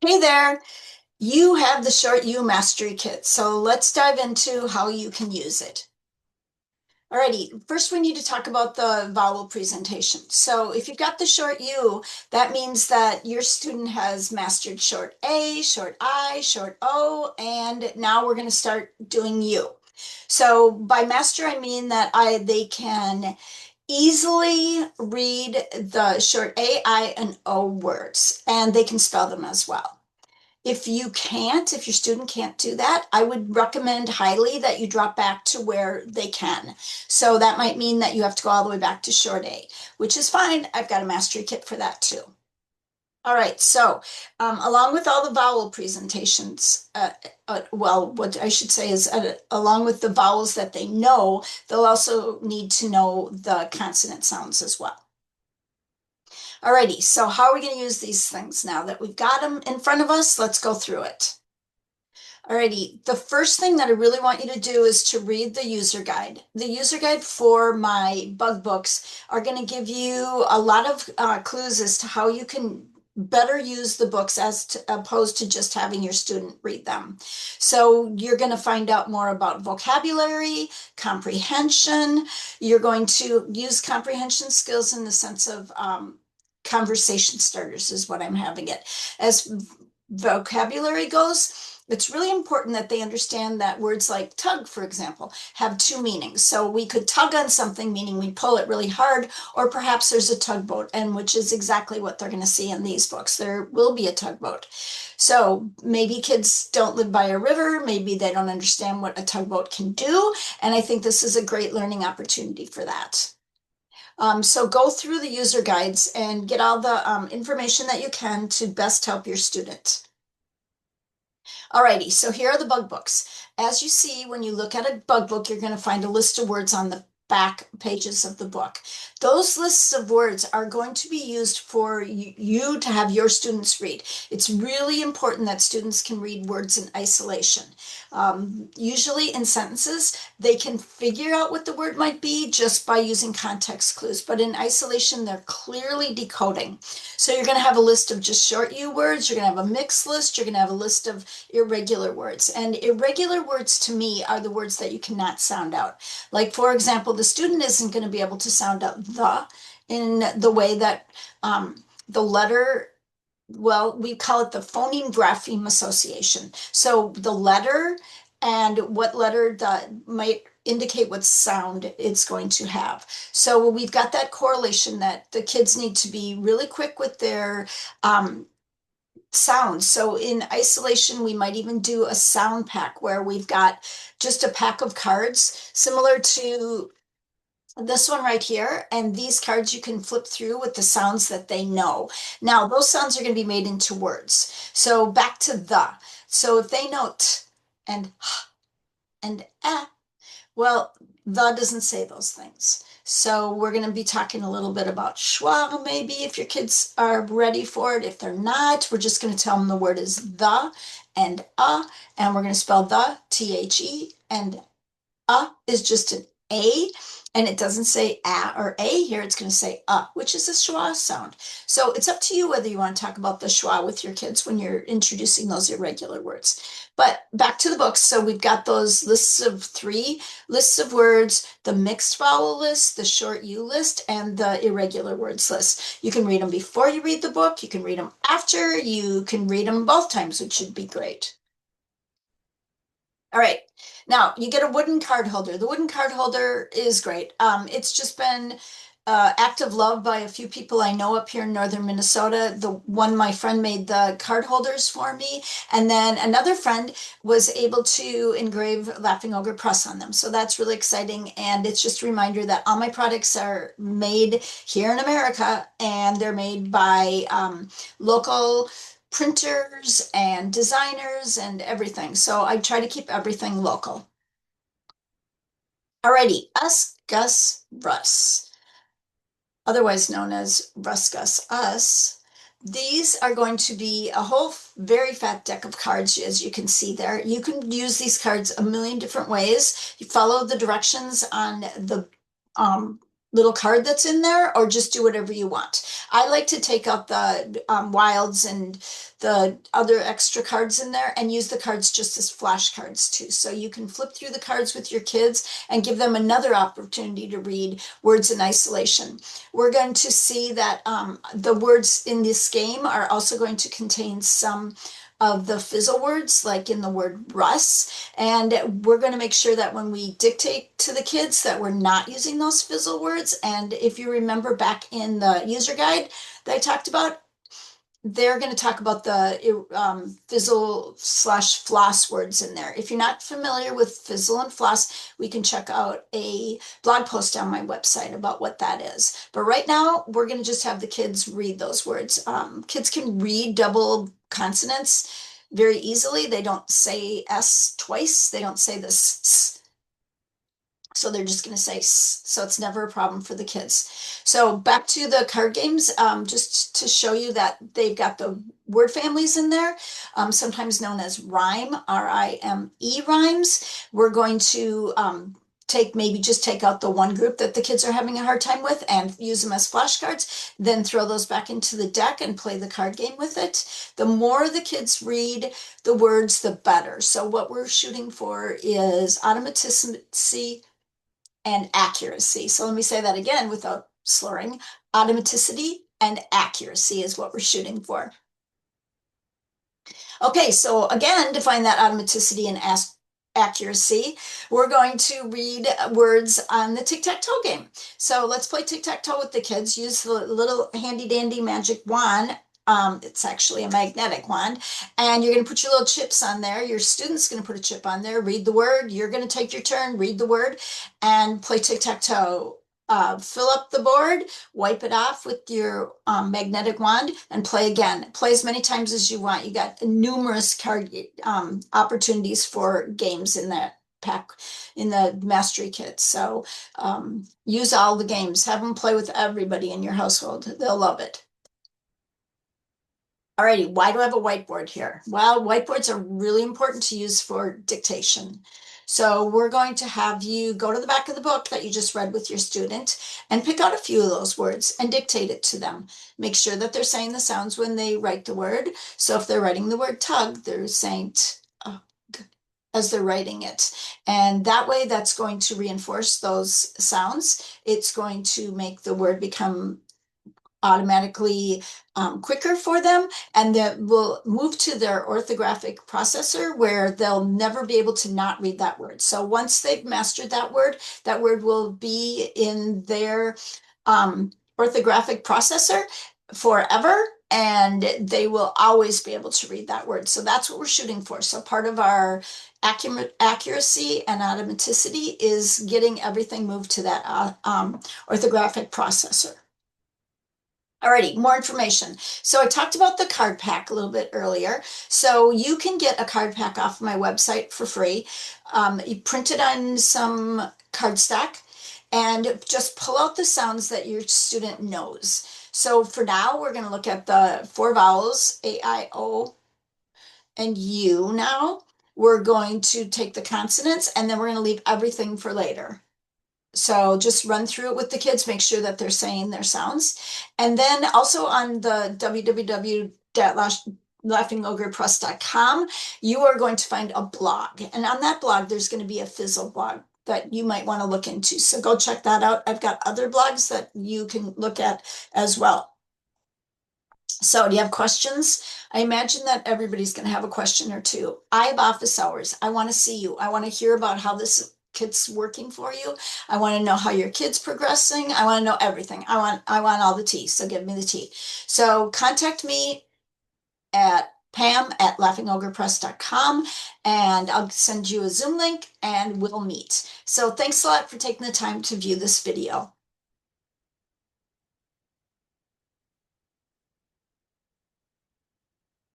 Hey there, you have the Short U Mastery Kit, so let's dive into how you can use it. Alrighty, first we need to talk about the vowel presentation. So if you've got the Short U, that means that your student has mastered short A, short I, short O, and now we're going to start doing U. So by master, I mean that they can easily read the short A, I, and O words, and they can spell them as well. If your student can't do that, I would recommend highly that you drop back to where they can. So that might mean that you have to go all the way back to short A, which is fine. I've got a mastery kit for that too. All right, so along with all the vowel presentations, well, what I should say is along with the vowels that they know, they'll also need to know the consonant sounds as well. Alrighty, so how are we going to use these things now that we've got them in front of us? Let's go through it. Alrighty, the first thing that I really want you to do is to read the user guide. The user guide for my bug books are going to give you a lot of clues as to how you can better use the books opposed to just having your student read them. So you're going to find out more about vocabulary, comprehension. You're going to use comprehension skills in the sense of conversation starters is what I'm having it. As vocabulary goes, it's really important that they understand that words like tug, for example, have two meanings. So we could tug on something, meaning we pull it really hard, or perhaps there's a tugboat, and which is exactly what they're going to see in these books. There will be a tugboat. So maybe kids don't live by a river, maybe they don't understand what a tugboat can do, and I think this is a great learning opportunity for that. So go through the user guides and get all the information that you can to best help your student. Alrighty, so here are the bug books. As you see, when you look at a bug book, you're going to find a list of words on the back pages of the book. Those lists of words are going to be used for you to have your students read. It's really important that students can read words in isolation. Usually in sentences, they can figure out what the word might be just by using context clues, but in isolation, they're clearly decoding. So you're going to have a list of just short U words, you're going to have a mixed list, you're going to have a list of irregular words. And irregular words to me are the words that you cannot sound out. Like, for example, the student isn't going to be able to sound out the in the way that the letter, well, we call it the phoneme grapheme association. So the letter and what letter that might indicate what sound it's going to have. So we've got that correlation that the kids need to be really quick with their sounds. So in isolation, we might even do a sound pack where we've got just a pack of cards similar to this one right here. And these cards you can flip through with the sounds that they know. Now, those sounds are going to be made into words. So back to the. So if they know t and h and well, the doesn't say those things. So we're going to be talking a little bit about schwa, maybe if your kids are ready for it. If they're not, we're just going to tell them the word is the and and we're going to spell the, T-H-E, and is just an A, and it doesn't say a or a here. It's going to say which is a schwa sound. So it's up to you whether you want to talk about the schwa with your kids when you're introducing those irregular words. But back to the books. So we've got those lists of 3 lists of words, the mixed vowel list, the short U list, and the irregular words list. You can read them before you read the book. You can read them after. You can read them both times, which should be great. All right. Now you get a wooden card holder. The wooden card holder is great. It's just been act of love by a few people I know up here in northern Minnesota. The one my friend made the card holders for me, and then another friend was able to engrave Laughing Ogre Press on them. So that's really exciting, and it's just a reminder that all my products are made here in America, and they're made by local printers and designers and everything. So I try to keep everything local. Alrighty, Us, Gus, Russ, otherwise known as Russ, Gus, Us. These are going to be a whole very fat deck of cards, as you can see there. You can use these cards a million different ways. You follow the directions on the little card that's in there, or just do whatever you want. I like to take out the wilds and the other extra cards in there and use the cards just as flashcards too. So you can flip through the cards with your kids and give them another opportunity to read words in isolation. We're going to see that the words in this game are also going to contain some of the fizzle words, like in the word Russ. And we're going to make sure that when we dictate to the kids that we're not using those fizzle words. And if you remember back in the user guide that I talked about, they're going to talk about the fizzle slash floss words in there. If you're not familiar with fizzle and floss, we can check out a blog post on my website about what that is. But right now, we're going to just have the kids read those words. Kids can read double consonants very easily. They don't say S twice. They don't say this S. So they're just going to say S, so it's never a problem for the kids. So back to the card games, just to show you that they've got the word families in there, sometimes known as rhyme, R-I-M-E rhymes. We're going to take out the one group that the kids are having a hard time with and use them as flashcards, then throw those back into the deck and play the card game with it. The more the kids read the words, the better. So what we're shooting for is automaticity and accuracy. So let me say that again without slurring. Automaticity and accuracy is what we're shooting for. Okay, so again, to find that automaticity and accuracy, we're going to read words on the tic-tac-toe game. So let's play tic-tac-toe with the kids. Use the little handy-dandy magic wand. It's actually a magnetic wand, and you're going to put your little chips on there. Your student's going to put a chip on there, read the word. You're going to take your turn, read the word, and play tic-tac-toe. Fill up the board, wipe it off with your magnetic wand, and play again. Play as many times as you want. You got numerous card opportunities for games in that pack, in the mastery kit. So use all the games. Have them play with everybody in your household. They'll love it. Alrighty, why do I have a whiteboard here? Well, whiteboards are really important to use for dictation. So we're going to have you go to the back of the book that you just read with your student and pick out a few of those words and dictate it to them. Make sure that they're saying the sounds when they write the word. So if they're writing the word tug, they're saying as they're writing it. And that way, that's going to reinforce those sounds. It's going to make the word become automatically quicker for them, and that will move to their orthographic processor where they'll never be able to not read that word. So once they've mastered that word will be in their orthographic processor forever, and they will always be able to read that word. So that's what we're shooting for. So part of our accuracy and automaticity is getting everything moved to that orthographic processor. Alrighty, more information. So I talked about the card pack a little bit earlier. So you can get a card pack off my website for free. You print it on some cardstock and just pull out the sounds that your student knows. So for now, we're going to look at the 4 vowels, A, I, O, and U now. We're going to take the consonants and then we're going to leave everything for later. So just run through it with the kids, make sure that they're saying their sounds. And then also on the www.laughingogrepress.com, you are going to find a blog. And on that blog, there's going to be a fizzle blog that you might want to look into. So go check that out. I've got other blogs that you can look at as well. So do you have questions? I imagine that everybody's going to have a question or two. I have office hours. I want to see you. I want to hear about how this kit's working for you. I want to know how your kid's progressing. I want to know everything. I want all the tea. So give me the tea. So contact me at pam@laughingogrepress.com and I'll send you a Zoom link and we'll meet. So thanks a lot for taking the time to view this video.